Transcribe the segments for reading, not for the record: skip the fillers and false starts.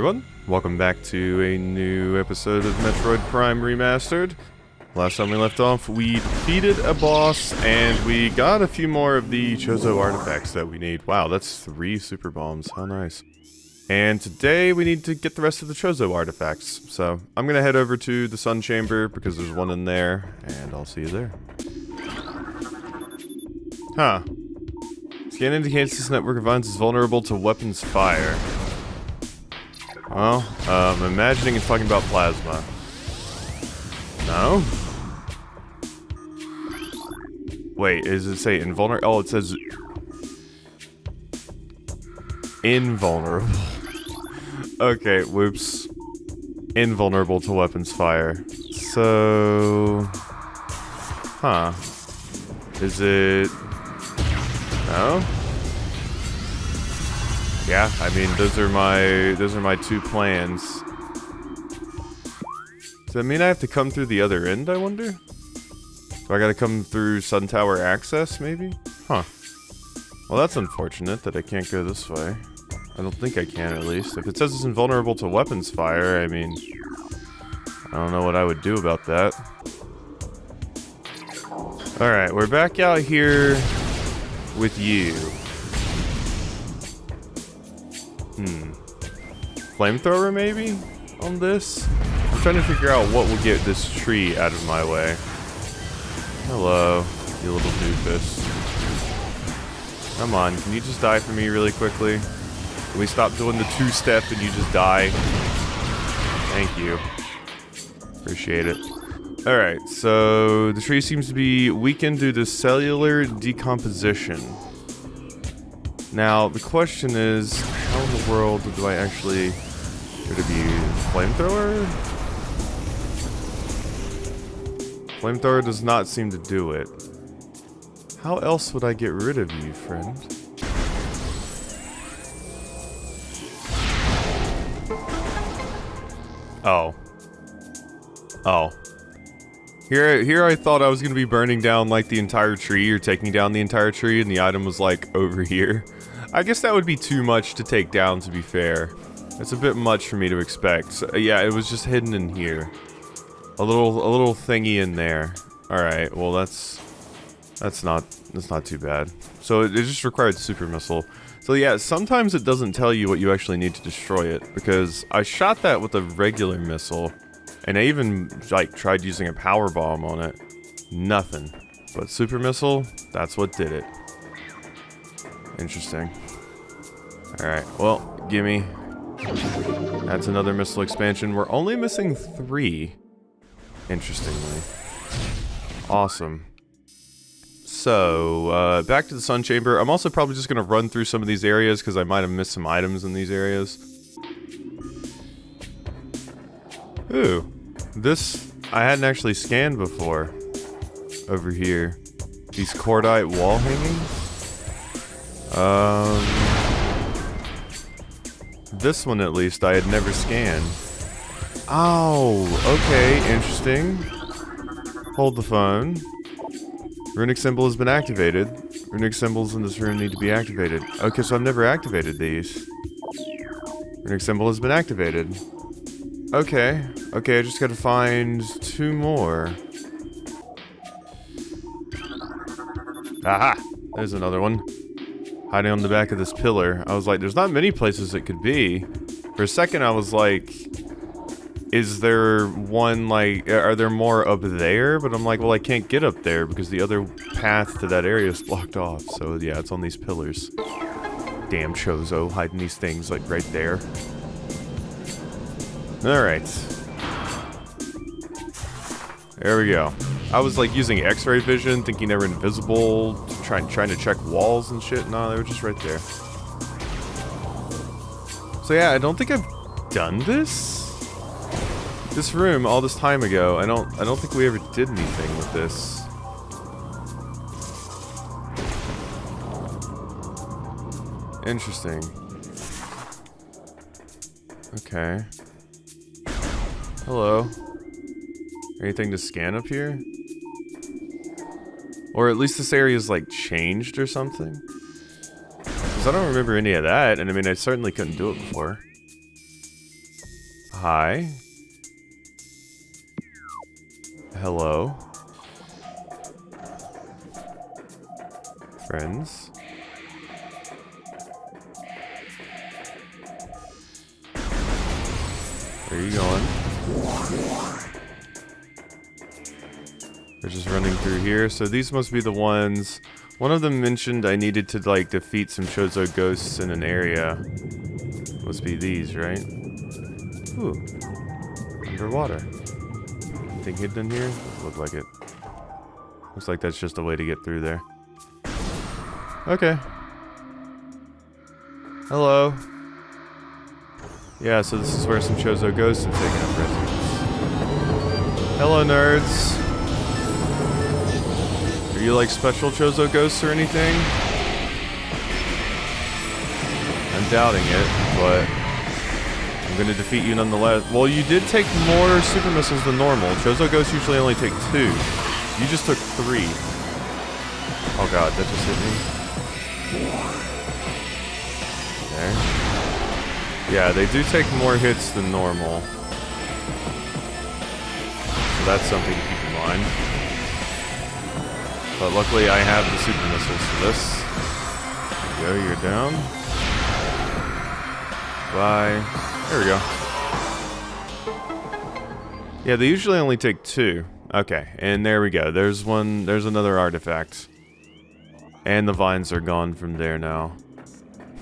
everyone, welcome back to a new episode of Metroid Prime Remastered. Last time we left off, we defeated a boss, and we got a few more of the Chozo artifacts that we need. Wow, that's 3 super bombs, how nice. And today we need to get the rest of the Chozo artifacts, so I'm gonna head over to the Sun Chamber, because there's one in there, and I'll see you there. Huh. Scan indicates this network of vines is vulnerable to weapons fire. Well, I'm imagining it's talking about plasma. No? Wait, does it say invulnerable? Oh, it says invulnerable. Okay, whoops. Invulnerable to weapons fire. So... Huh. Is it... No? Yeah, I mean, those are my 2 plans. Does that mean I have to come through the other end, I wonder? Do I gotta come through Sun Tower access, maybe? Huh. Well, that's unfortunate that I can't go this way. I don't think I can, at least. If it says it's invulnerable to weapons fire, I mean... I don't know what I would do about that. Alright, we're back out here with you. Flamethrower, maybe? On this? I'm trying to figure out what will get this tree out of my way. Hello, you little doofus. Come on, can you just die for me really quickly? Can we stop doing the 2-step and you just die? Thank you. Appreciate it. Alright, so the tree seems to be weakened due to cellular decomposition. Now, the question is, how in the world do I actually... Would it be flamethrower? Flamethrower does not seem to do it. How else would I get rid of you, friend? Oh. Oh. Here I thought I was gonna be burning down like the entire tree or taking down the entire tree, and the item was like over here. I guess that would be too much to take down, to be fair. It's a bit much for me to expect. So, yeah, it was just hidden in here. A little thingy in there. Alright, well that's not too bad. So it just required super missile. So yeah, sometimes it doesn't tell you what you actually need to destroy it, because I shot that with a regular missile, and I even like tried using a power bomb on it. Nothing. But super missile, that's what did it. Interesting. Alright, well, gimme. That's another missile expansion. We're only missing 3. Interestingly. Awesome. So, back to the Sun Chamber. I'm also probably just going to run through some of these areas because I might have missed some items in these areas. Ooh. This I hadn't actually scanned before. Over here. These cordite wall hangings. This one at least I had never scanned. Oh, okay, interesting. Hold the phone. Runic symbol has been activated. Runic symbols in this room need to be activated. Okay, so I've never activated these. Runic symbol has been activated. Okay, I just gotta find 2 more. Aha! There's another one. Hiding on the back of this pillar. I was like, there's not many places it could be. For a second I was like, is there one, like, are there more up there? But I'm like, well, I can't get up there because the other path to that area is blocked off. So yeah, it's on these pillars. Damn Chozo, hiding these things like right there. Alright. There we go. I was like using X-ray vision, thinking they were invisible, trying to check walls and shit. No, they were just right there. So yeah, I don't think I've done this room all this time ago. I don't think we ever did anything with this. Interesting. Okay. Hello. Anything to scan up here? Or at least this area's like changed or something? Because I don't remember any of that, and I mean I certainly couldn't do it before. Hi. Hello. Friends. Where are you going? They're just running through here. So these must be the ones. One of them mentioned I needed to like defeat some Chozo ghosts in an area. Must be these, right? Ooh. Underwater. Anything hidden in here? Look like it. Looks like that's just a way to get through there. Okay. Hello. Yeah, so this is where some Chozo ghosts have taken up residence. Hello, nerds. Are you like special Chozo ghosts or anything? I'm doubting it, but I'm gonna defeat you nonetheless. Well, you did take more super missiles than normal. Chozo ghosts usually only take 2. You just took 3. Oh god, that just hit me. There. Yeah, they do take more hits than normal. So that's something to keep in mind. But luckily I have the super missiles for this. There you go, you're down. Bye. There we go. Yeah, they usually only take 2. Okay, and there we go. There's another artifact. And the vines are gone from there now.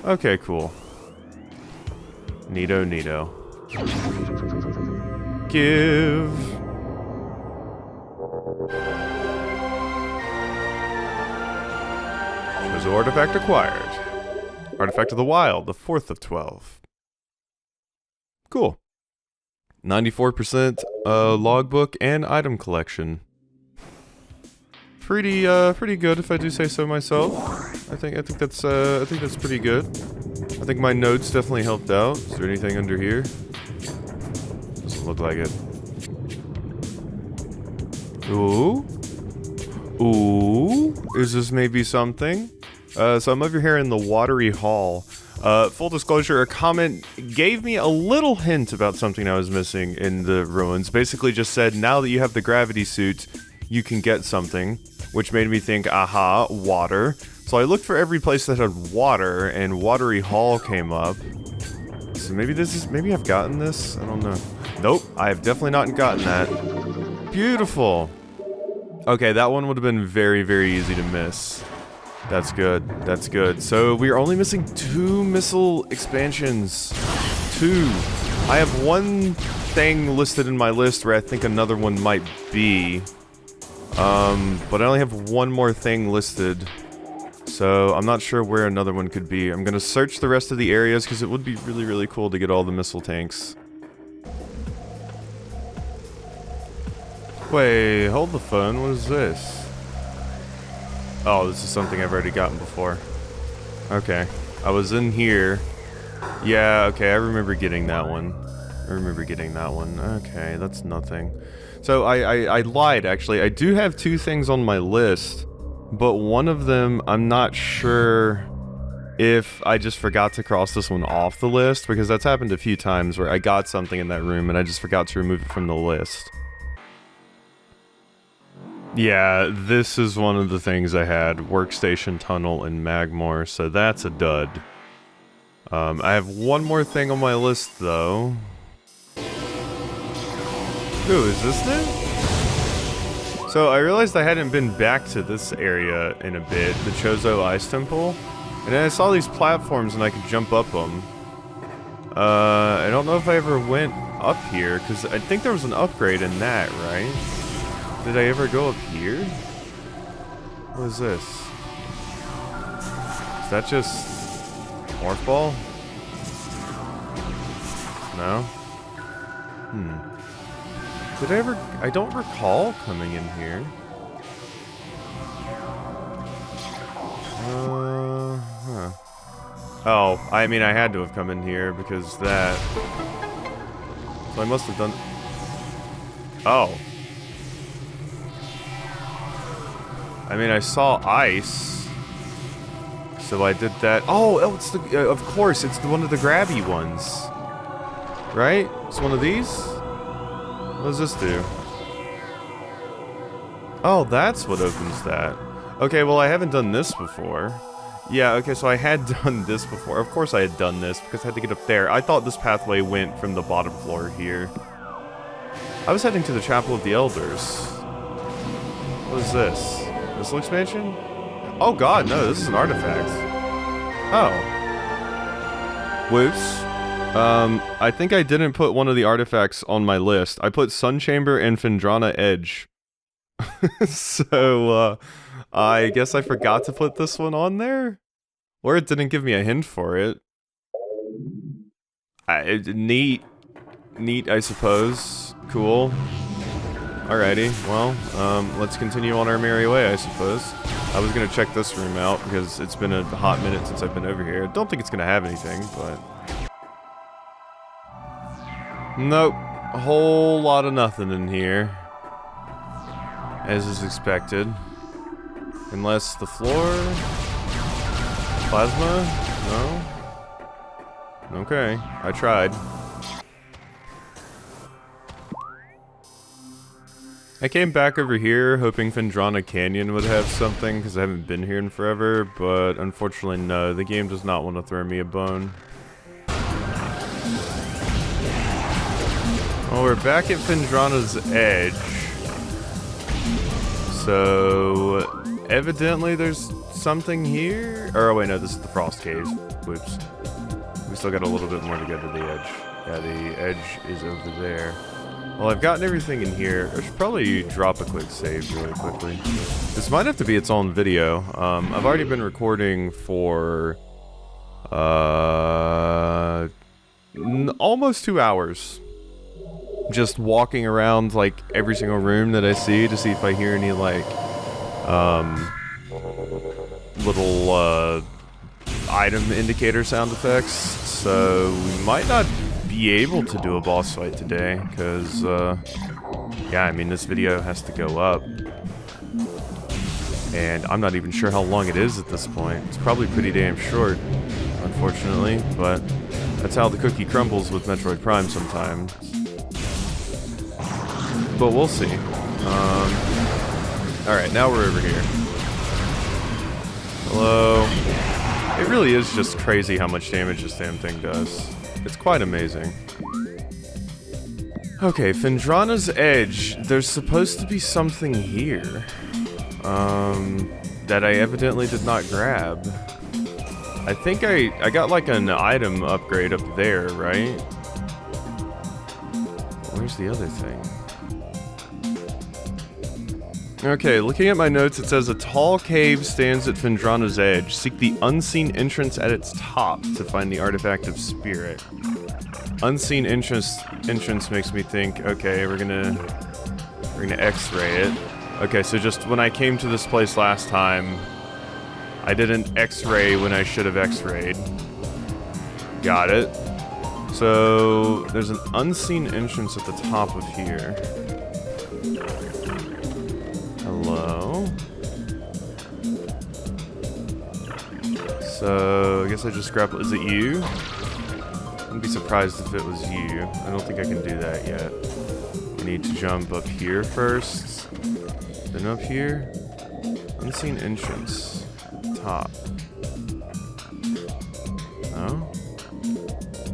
Okay, cool. Neato, neato. Give. Chozo artifact acquired. Artifact of the Wild, the 4th of 12. Cool. 94% logbook and item collection. Pretty good if I do say so myself. I think that's pretty good. I think my notes definitely helped out. Is there anything under here? Doesn't look like it. Ooh. Ooh. Is this maybe something? So I'm over here in the watery hall. Full disclosure, a comment gave me a little hint about something I was missing in the ruins. Basically just said, now that you have the gravity suit, you can get something. Which made me think, aha, water. So I looked for every place that had water, and Watery Hall came up. So maybe I've gotten this? I don't know. Nope, I have definitely not gotten that. Beautiful. Okay, that one would have been very, very easy to miss. That's good, that's good. So we are only missing 2 missile expansions. 2. I have one thing listed in my list where I think another one might be. But I only have one more thing listed, so I'm not sure where another one could be. I'm gonna search the rest of the areas, because it would be really, really cool to get all the missile tanks. Wait, hold the phone, what is this? Oh, this is something I've already gotten before. Okay, I was in here. Yeah, okay, I remember getting that one. Okay, that's nothing. So I lied, actually. I do have 2 things on my list, but one of them, I'm not sure if I just forgot to cross this one off the list, because that's happened a few times where I got something in that room and I just forgot to remove it from the list. Yeah, this is one of the things I had. Workstation Tunnel in Magmore, so that's a dud. I have one more thing on my list, though. Ooh, is this new? So I realized I hadn't been back to this area in a bit, the Chozo Ice Temple. And then I saw these platforms and I could jump up them. I don't know if I ever went up here, because I think there was an upgrade in that, right? Did I ever go up here? What is this? Is that just Morph Ball? No? Did I ever... I don't recall coming in here. Huh. Oh, I mean, I had to have come in here because that... So I must have done... Oh. I mean, I saw ice. So I did that... Oh, it's the... of course, it's one of the grabby ones. Right? It's one of these? What does this do? Oh, that's what opens that. Okay, well, I haven't done this before. Yeah, okay, so I had done this before. Of course I had done this, because I had to get up there. I thought this pathway went from the bottom floor here. I was heading to the Chapel of the Elders. What is this? Missile expansion? Oh god, no, this is an artifact. Oh. Whoops. I think I didn't put one of the artifacts on my list. I put Sun Chamber and Phendrana Edge. So, I guess I forgot to put this one on there? Or it didn't give me a hint for it. Neat. Neat, I suppose. Cool. Alrighty, well, let's continue on our merry way, I suppose. I was gonna check this room out, because it's been a hot minute since I've been over here. Don't think it's gonna have anything, but... Nope. A whole lot of nothing in here. As is expected. Unless the floor... Plasma? No? Okay, I tried. I came back over here hoping Phendrana Canyon would have something, because I haven't been here in forever, but unfortunately no, the game does not want to throw me a bone. Well, we're back at Phendrana's Edge. So, evidently there's something here? Or, oh wait, no, this is the Frost Cave. Whoops. We still got a little bit more to go to the edge. Yeah, the edge is over there. Well, I've gotten everything in here. I should probably drop a quick save really quickly. This might have to be its own video. I've already been recording for... almost 2 hours. Just walking around, like, every single room that I see to see if I hear any, like, little, item indicator sound effects. So, we might not be able to do a boss fight today, because, yeah, I mean, this video has to go up. And I'm not even sure how long it is at this point. It's probably pretty damn short, unfortunately, but that's how the cookie crumbles with Metroid Prime sometimes. But we'll see. Alright, now we're over here. Hello. It really is just crazy how much damage this damn thing does. It's quite amazing. Okay, Phendrana's Edge. There's supposed to be something here. That I evidently did not grab. I think I got like an item upgrade up there, right? Where's the other thing? Okay, looking at my notes, it says a tall cave stands at Phendrana's Edge. Seek the unseen entrance at its top to find the artifact of spirit. Unseen entrance makes me think, okay, we're gonna X-ray it. Okay, so just when I came to this place last time, I didn't X-ray when I should have X-rayed. Got it. So there's an unseen entrance at the top of here. Hello? So, I guess I just grapple. Is it you? I wouldn't be surprised if it was you. I don't think I can do that yet. We need to jump up here first. Then up here. Unseen entrance. Top. Oh?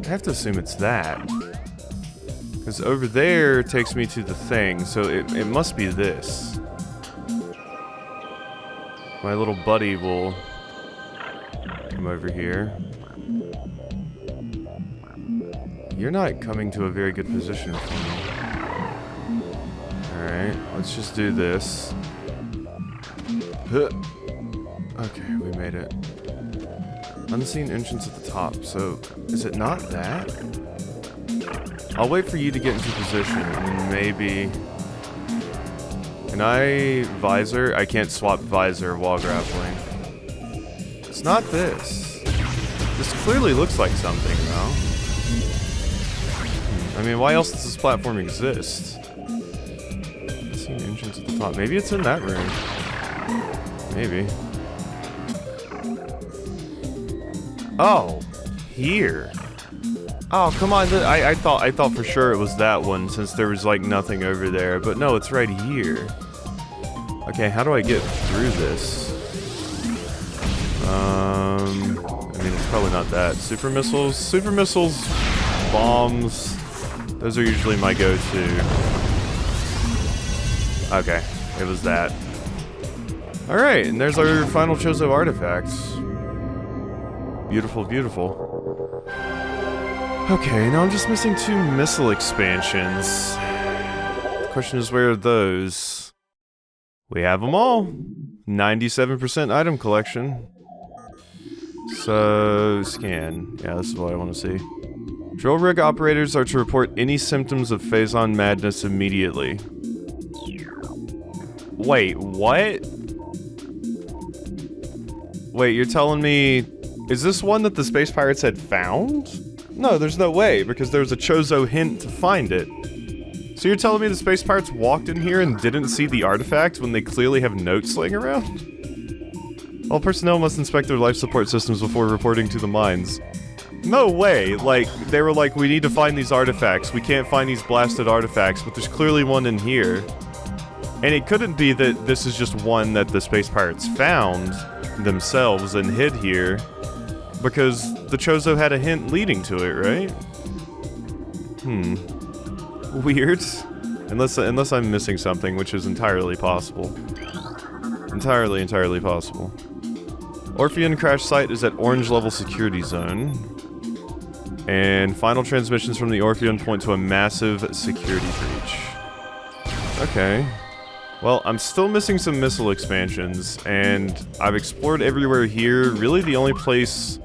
I have to assume it's that. Because over there takes me to the thing, so it must be this. My little buddy will come over here. You're not coming to a very good position for me. Alright, let's just do this. Okay, we made it. Unseen entrance at the top, so is it not that? I'll wait for you to get into position, and maybe... Can I visor? I can't swap visor while grappling. It's not this. This clearly looks like something, though. I mean, why else does this platform exist? Unseen entrance at the top. Maybe it's in that room. Maybe. Oh, here. Oh, come on. I thought for sure it was that one since there was like nothing over there, but no, it's right here. Okay, how do I get through this? I mean, it's probably not that. Super missiles, bombs. Those are usually my go-to. Okay, it was that. Alright, and there's our final Chozo artifacts. Beautiful, beautiful. Okay, now I'm just missing 2 missile expansions. The question is, where are those? We have them all. 97% item collection. So, scan. Yeah, this is what I want to see. Drill rig operators are to report any symptoms of Phazon madness immediately. Wait, what? Wait, you're telling me... Is this one that the space pirates had found? No, there's no way, because there was a Chozo hint to find it. So you're telling me the space pirates walked in here and didn't see the artifact when they clearly have notes laying around? All personnel must inspect their life support systems before reporting to the mines. No way! Like, they were like, we need to find these artifacts. We can't find these blasted artifacts, but there's clearly one in here. And it couldn't be that this is just one that the space pirates found themselves and hid here, because the Chozo had a hint leading to it, right? Weird. Unless I'm missing something, which is entirely possible. Entirely possible. Orpheon crash site is at orange level security zone. And final transmissions from the Orpheon point to a massive security breach. Okay. Well, I'm still missing some missile expansions, and I've explored everywhere here. Really, the only place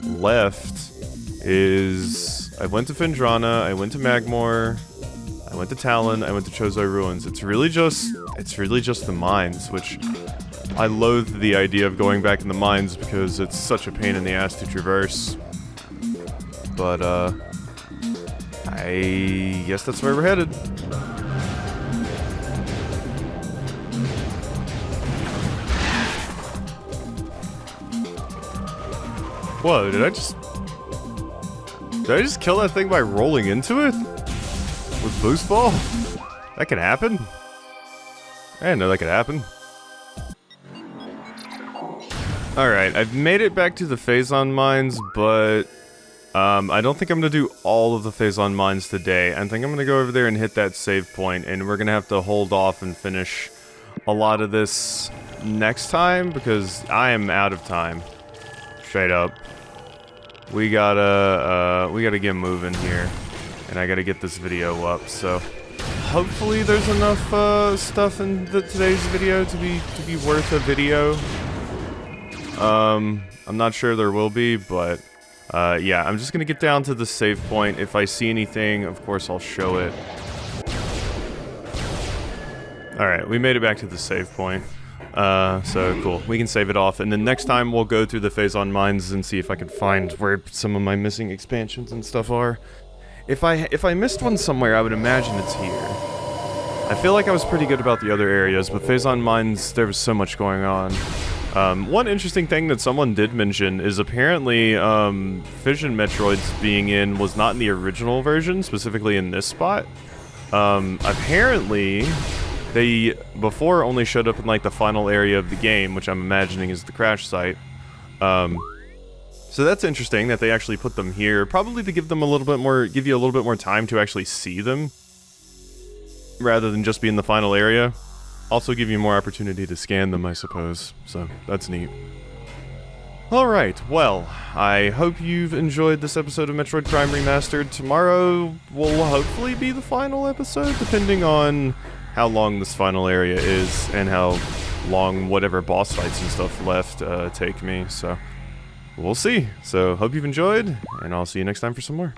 left is... I went to Phendrana, I went to Magmor, I went to Tallon, I went to Chozo Ruins. It's really just the mines, which I loathe the idea of going back in the mines because it's such a pain in the ass to traverse. But, I guess that's where we're headed. Whoa, did I just kill that thing by rolling into it? With boost ball? That can happen? I didn't know that could happen. Alright, I've made it back to the Phazon mines, but I don't think I'm gonna do all of the Phazon mines today. I think I'm gonna go over there and hit that save point, and we're gonna have to hold off and finish a lot of this next time, because I am out of time. Straight up. We gotta get moving here, and I gotta get this video up, so hopefully there's enough stuff in today's video to be worth a video. I'm not sure there will be, but yeah, I'm just gonna get down to the save point. If I see anything, of course I'll show it. Alright, we made it back to the save point. So cool. We can save it off, and then next time we'll go through the Phazon mines and see if I can find where some of my missing expansions and stuff are. If I missed one somewhere, I would imagine it's here. I feel like I was pretty good about the other areas, but Phazon mines, there was so much going on. One interesting thing that someone did mention is apparently, Fission Metroids being in was not in the original version, specifically in this spot. Apparently... They, before, only showed up in, like, the final area of the game, which I'm imagining is the crash site. So that's interesting that they actually put them here, probably to give them a little bit more, give you a little bit more time to actually see them, rather than just be in the final area. Also give you more opportunity to scan them, I suppose, so that's neat. Alright, well, I hope you've enjoyed this episode of Metroid Prime Remastered. Tomorrow will hopefully be the final episode, depending on how long this final area is, and how long whatever boss fights and stuff left take me, so we'll see. So, hope you've enjoyed, and I'll see you next time for some more.